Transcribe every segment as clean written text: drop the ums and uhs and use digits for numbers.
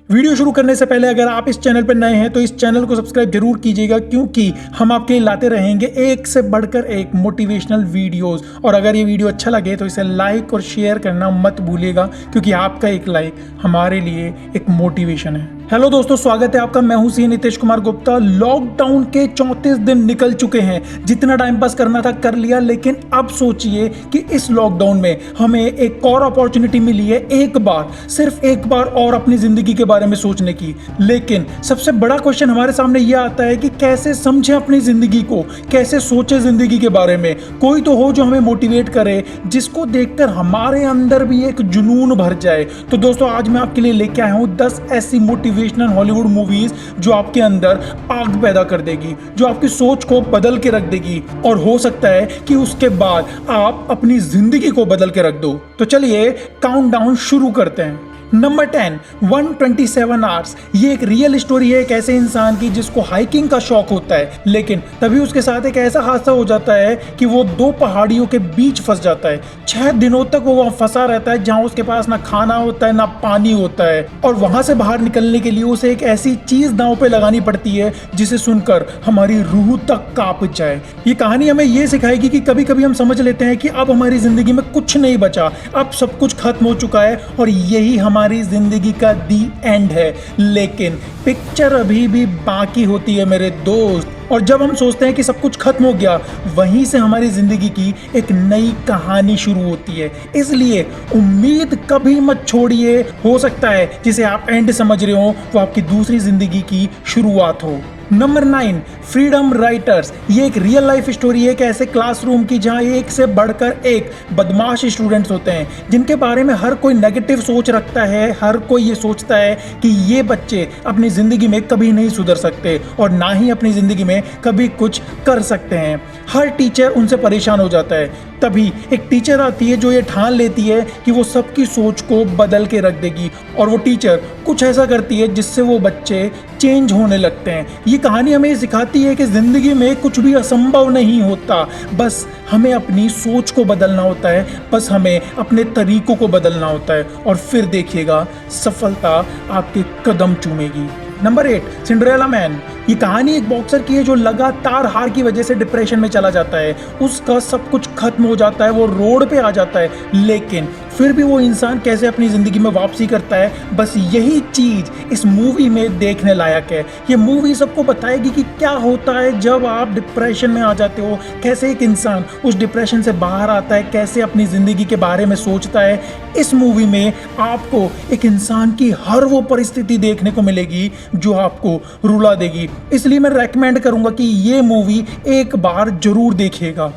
Video शुरू करने से पहले अगर आप इस चैनल पर नए हैं तो इस चैनल को सब्सक्राइब जरूर कीजिएगा, क्योंकि हम आपके लिए लाते रहेंगे एक से बढ़कर एक मोटिवेशनल वीडियोस। और अगर ये वीडियो अच्छा लगे तो इसे लाइक और शेयर करना मत भूलिएगा, क्योंकि आपका एक लाइक हमारे लिए एक मोटिवेशन है। हेलो दोस्तों, स्वागत है आपका। मैं हूं सी नीतीश कुमार गुप्ता। लॉकडाउन के 34 दिन निकल चुके हैं। जितना टाइम पास करना था कर लिया, लेकिन अब सोचिए कि इस लॉकडाउन में हमें एक और अपॉर्चुनिटी मिली है, एक बार, सिर्फ एक बार और अपनी जिंदगी के बारे में सोचने की। लेकिन सबसे बड़ा क्वेश्चन हमारे सामने यह आता है कि कैसे समझे अपनी जिंदगी को, कैसे सोचे जिंदगी के बारे में। कोई तो हो जो हमें मोटिवेट करे, जिसको देखकर हमारे अंदर भी एक जुनून भर जाए। तो दोस्तों, आज मैं आपके लिए लेके आया हूं 10 ऐसी मोटिवेशनल हॉलीवुड मूवीज जो आपके अंदर आग पैदा कर देगी, जो आपकी सोच को बदल के रख देगी, और हो सकता है कि उसके बाद आप अपनी जिंदगी को बदल के रख दो। तो चलिए काउंटडाउन शुरू करते हैं। Number 10, 127 hours. ये एक रियल स्टोरी है एक ऐसे इंसान की जिसको हाइकिंग का शौक होता है, लेकिन तभी उसके साथ एक ऐसा हादसा हो जाता है कि वो 2 पहाड़ियों के बीच फंस जाता है। 6 दिनों तक वो वहां फंसा रहता है, जहां उसके पास ना खाना होता है ना पानी होता है। और वहां से बाहर निकलने के लिए उसे एक ऐसी चीज दांव पे लगानी पड़ती है जिसे सुनकर हमारी रूह तक कांप जाए। ये कहानी हमें ये सिखाएगी कि कभी कभी हम समझ लेते हैं कि अब हमारी जिंदगी में कुछ नहीं बचा, अब सब कुछ खत्म हो चुका है और यही हमारी जिंदगी का दी एंड है। लेकिन पिक्चर अभी भी बाकी होती है मेरे दोस्त। और जब हम सोचते हैं कि सब कुछ खत्म हो गया, वहीं से हमारी जिंदगी की एक नई कहानी शुरू होती है। इसलिए उम्मीद कभी मत छोड़िए। हो सकता है जिसे आप एंड समझ रहे हो वो आपकी दूसरी जिंदगी की शुरुआत हो। Number 9, freedom writers. ये एक रियल लाइफ स्टोरी है, एक ऐसे क्लासरूम की जहां एक से बढ़कर एक बदमाश स्टूडेंट्स होते हैं, जिनके बारे में हर कोई नेगेटिव सोच रखता है। हर कोई ये सोचता है कि ये बच्चे अपनी ज़िंदगी में कभी नहीं सुधर सकते और ना ही अपनी ज़िंदगी में कभी कुछ कर सकते हैं। हर टीचर उनसे परेशान हो जाता है। तभी एक टीचर आती है जो ये ठान लेती है कि वो सबकी सोच को बदल के रख देगी, और वो टीचर कुछ ऐसा करती है जिससे वो बच्चे चेंज होने लगते हैं। ये कहानी हमें सिखाती है कि ज़िंदगी में कुछ भी असंभव नहीं होता, बस हमें अपनी सोच को बदलना होता है, बस हमें अपने तरीकों को बदलना होता है, और फिर देखिएगा सफलता आपके कदम चूमेगी। Number 8, Cinderella man. ये कहानी एक बॉक्सर की है जो लगातार हार की वजह से डिप्रेशन में चला जाता है। उसका सब कुछ खत्म हो जाता है, वो रोड पे आ जाता है, लेकिन फिर भी वो इंसान कैसे अपनी ज़िंदगी में वापसी करता है, बस यही चीज़ इस मूवी में देखने लायक है। ये मूवी सबको बताएगी कि क्या होता है जब आप डिप्रेशन में आ जाते हो, कैसे एक इंसान उस डिप्रेशन से बाहर आता है, कैसे अपनी ज़िंदगी के बारे में सोचता है। इस मूवी में आपको एक इंसान की हर वो परिस्थिति देखने को मिलेगी जो आपको रुला देगी। इसलिए मैं रेकमेंड करूंगा कि ये मूवी एक बार जरूर देखिएगा।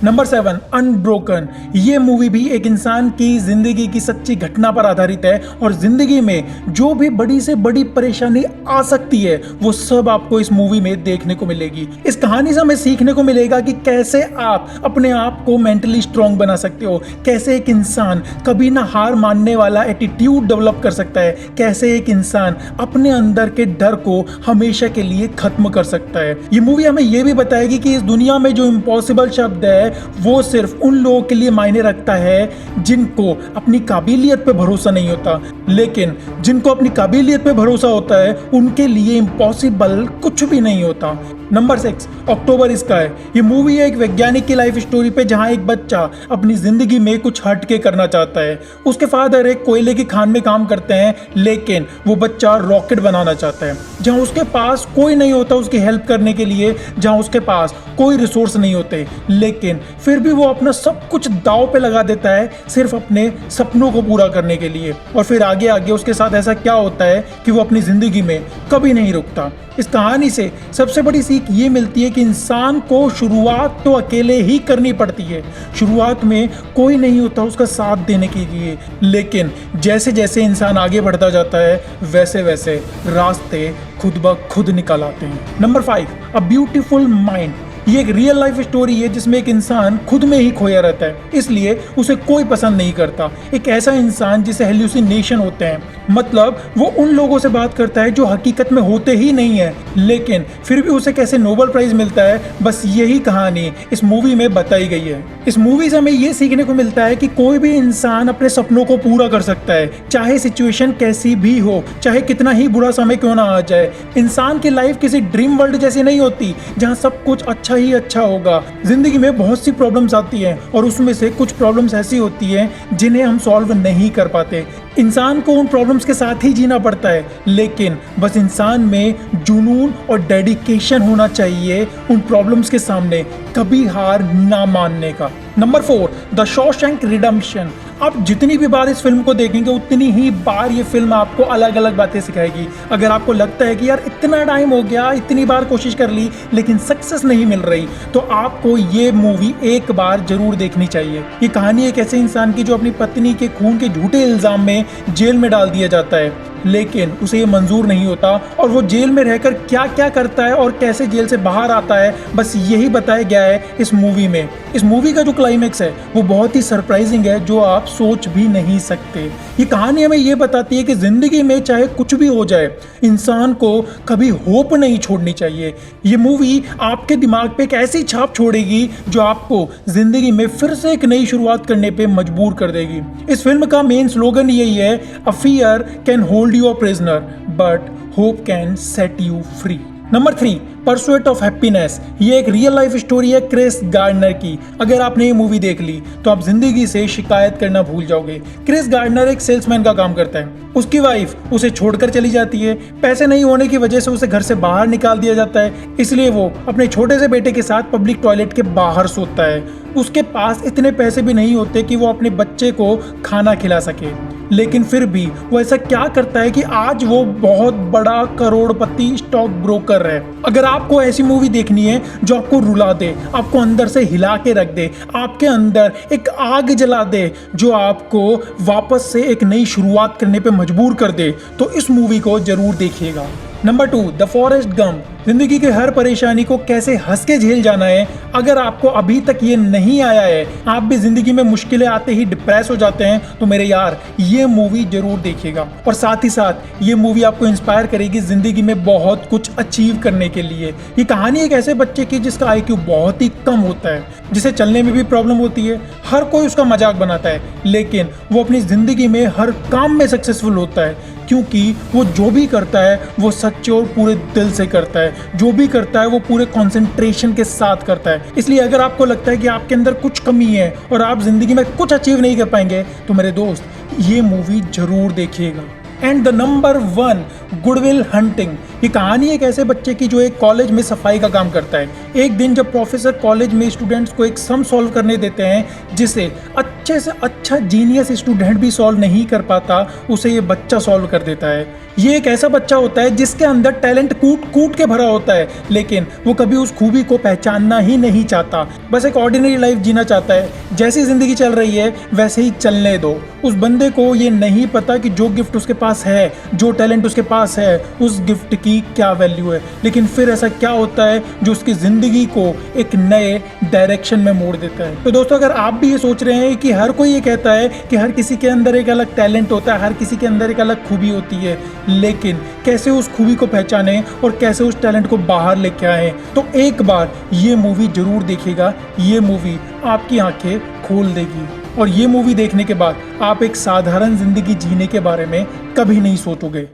Number 7, unbroken. ये मूवी भी एक इंसान की जिंदगी की सच्ची घटना पर आधारित है, और जिंदगी में जो भी बड़ी से बड़ी परेशानी आ सकती है वो सब आपको इस मूवी में देखने को मिलेगी। इस कहानी से हमें सीखने को मिलेगा कि कैसे आप अपने आप को मेंटली स्ट्रांग बना सकते हो, कैसे एक इंसान कभी ना हार मानने वाला एटीट्यूड डेवलप कर सकता है, कैसे एक इंसान अपने अंदर के डर को हमेशा के लिए खत्म कर सकता है। ये मूवी हमें यह भी बताएगी कि इस दुनिया में जो इम्पॉसिबल शब्द है वो सिर्फ उन लोगों के लिए मायने रखता है जिनको अपनी काबिलियत पे भरोसा नहीं होता, लेकिन जिनको अपनी काबिलियत पे भरोसा होता है उनके लिए इम्पॉसिबल कुछ भी नहीं होता। नंबर 6, अक्टूबर स्काई। ये मूवी है एक वैज्ञानिक की लाइफ स्टोरी पे, जहां एक बच्चा अपनी जिंदगी में कुछ हटके करना चाहता है। उसके फादर एक कोयले की खान में काम करते हैं, लेकिन वो बच्चा रॉकेट बनाना चाहता है, जहां उसके पास कोई नहीं होता उसकी हेल्प करने के लिए, जहां उसके पास कोई रिसोर्स नहीं होते, लेकिन फिर भी वो अपना सब कुछ दांव पे लगा देता है सिर्फ अपने सपनों को पूरा करने के लिए। और फिर आगे आगे उसके साथ ऐसा क्या होता है कि वो अपनी जिंदगी में कभी नहीं रुकता। इस कहानी से सबसे बड़ी सीख ये मिलती है कि इंसान को शुरुआत तो अकेले ही करनी पड़ती है। शुरुआत में कोई नहीं होता उसका साथ देने के लिए, लेकिन जैसे जैसे इंसान आगे बढ़ता जाता है वैसे वैसे रास्ते खुद ब खुद निकल आते हैं। Number 5, a beautiful mind. ये एक रियल लाइफ स्टोरी है जिसमें एक इंसान खुद में ही खोया रहता है, इसलिए उसे कोई पसंद नहीं करता। एक ऐसा इंसान जिसे हेल्यूसिनेशन होते हैं, मतलब वो उन लोगों से बात करता है जो हकीकत में होते ही नहीं है, लेकिन फिर भी उसे कैसे नोबेल प्राइज मिलता है, बस यही कहानी इस मूवी में बताई गई है। इस मूवी से हमें ये सीखने को मिलता है कि कोई भी इंसान अपने सपनों को पूरा कर सकता है, चाहे सिचुएशन कैसी भी हो, चाहे कितना ही बुरा समय क्यों ना आ जाए। इंसान की लाइफ किसी ड्रीम वर्ल्ड जैसी नहीं होती जहां सब कुछ अच्छा ही अच्छा होगा। जिंदगी में बहुत सी प्रॉब्लम्स आती हैं और उसमें से कुछ प्रॉब्लम्स ऐसी होती हैं जिन्हें हम सॉल्व नहीं कर पाते। इंसान को उन प्रॉब्लम्स के साथ ही जीना पड़ता है, लेकिन बस इंसान में जुनून और डेडिकेशन होना चाहिए उन प्रॉब्लम्स के सामने कभी हार ना मानने का। Number 4, the Shawshank redemption. आप जितनी भी बार इस फिल्म को देखेंगे उतनी ही बार ये फिल्म आपको अलग अलग बातें सिखाएगी। अगर आपको लगता है कि यार इतना टाइम हो गया, इतनी बार कोशिश कर ली लेकिन सक्सेस नहीं मिल रही, तो आपको ये मूवी एक बार जरूर देखनी चाहिए। ये कहानी एक ऐसे इंसान की जो अपनी पत्नी के खून के झूठे इल्जाम में जेल में डाल दिया जाता है, लेकिन उसे ये मंजूर नहीं होता और वो जेल में रहकर क्या क्या करता है और कैसे जेल से बाहर आता है, बस यही बताया गया है इस मूवी में। इस मूवी का जो क्लाइमेक्स है वो बहुत ही सरप्राइजिंग है, जो आप सोच भी नहीं सकते। ये कहानी हमें ये बताती है कि जिंदगी में चाहे कुछ भी हो जाए, इंसान को कभी होप नहीं छोड़नी चाहिए। ये मूवी आपके दिमाग पे एक ऐसी छाप छोड़ेगी जो आपको जिंदगी में फिर से एक नई शुरुआत करने पे मजबूर कर देगी। इस फिल्म का मेन स्लोगन यही है, a fear can hold you a prisoner but hope can set you free. Number 3, pursuit of happiness. ये एक रियल लाइफ स्टोरी है क्रिस गार्डनर की। अगर आपने ये मूवी देख ली तो आप जिंदगी से शिकायत करना भूल जाओगे। क्रिस गार्डनर एक सेल्समैन का काम करता है। उसकी वाइफ उसे छोड़कर चली जाती है। पैसे नहीं होने की वजह से उसे घर से बाहर निकाल दिया जाता है, इसलिए वो अपने छोटे से बेटे के साथ पब्लिक टॉयलेट के बाहर सोता है। उसके पास इतने पैसे भी नहीं होते कि वो अपने बच्चे को खाना खिला सके, लेकिन फिर भी वो ऐसा क्या करता है कि आज वो बहुत बड़ा करोड़पति स्टॉक ब्रोकर है। अगर आपको ऐसी मूवी देखनी है जो आपको रुला दे, आपको अंदर से हिला के रख दे, आपके अंदर एक आग जला दे, जो आपको वापस से एक नई शुरुआत करने पे मजबूर कर दे, तो इस मूवी को जरूर देखिएगा। Number 2, the Forrest Gump. जिंदगी के हर परेशानी को कैसे हंस के झेल जाना है। अगर आपको अभी तक ये नहीं आया है, आप भी जिंदगी में मुश्किलें आते ही डिप्रेस हो जाते हैं, तो मेरे यार ये मूवी जरूर देखिएगा। और साथ ही साथ ये मूवी आपको इंस्पायर करेगी जिंदगी में बहुत कुछ अचीव करने के लिए। ये कहानी एक ऐसे बच्चे की जिसका IQ बहुत ही कम होता है, जिसे चलने में भी प्रॉब्लम होती है, हर कोई उसका मजाक बनाता है, लेकिन वो अपनी जिंदगी में हर काम में सक्सेसफुल होता है, क्योंकि वो जो भी करता है वो सच्चे और पूरे दिल से करता है। जो भी करता है वो पूरे कंसंट्रेशन के साथ करता है। इसलिए अगर आपको लगता है कि आपके अंदर कुछ कमी है और आप जिंदगी में कुछ अचीव नहीं कर पाएंगे, तो मेरे दोस्त ये मूवी जरूर देखिएगा। And the number 1, good will hunting. ये कहानी एक ऐसे बच्चे की जो एक कॉलेज में सफाई का काम करता है। एक दिन जब प्रोफेसर कॉलेज में स्टूडेंट्स को एक सम सॉल्व करने देते हैं जिसे अच्छे से अच्छा जीनियस स्टूडेंट भी सॉल्व नहीं कर पाता, उसे ये बच्चा सॉल्व कर देता है। ये एक ऐसा बच्चा होता है जिसके अंदर टैलेंट कूट कूट के भरा होता है, लेकिन वो कभी उस खूबी को पहचानना ही नहीं चाहता, बस एक ऑर्डिनरी लाइफ जीना चाहता है। जैसी जिंदगी चल रही है वैसे ही चलने दो। उस बंदे को ये नहीं पता कि जो गिफ्ट उसके पास है, जो टैलेंट उसके पास है, उस गिफ्ट की क्या वैल्यू है। लेकिन फिर ऐसा क्या होता है जो उसकी जिंदगी को एक नए डायरेक्शन में मोड़ देता है। तो दोस्तों, अगर आप भी ये सोच रहे हैं कि हर कोई ये कहता है कि हर किसी के अंदर एक अलग टैलेंट होता है, हर किसी के अंदर एक अलग खूबी होती है, लेकिन कैसे उस खूबी को पहचाने और कैसे उस टैलेंट को बाहर लेके आए, तो एक बार ये मूवी जरूर देखिएगा। ये मूवी आपकी आंखें खोल देगी और ये मूवी देखने के बाद आप एक साधारण जिंदगी जीने के बारे में कभी नहीं सोचोगे।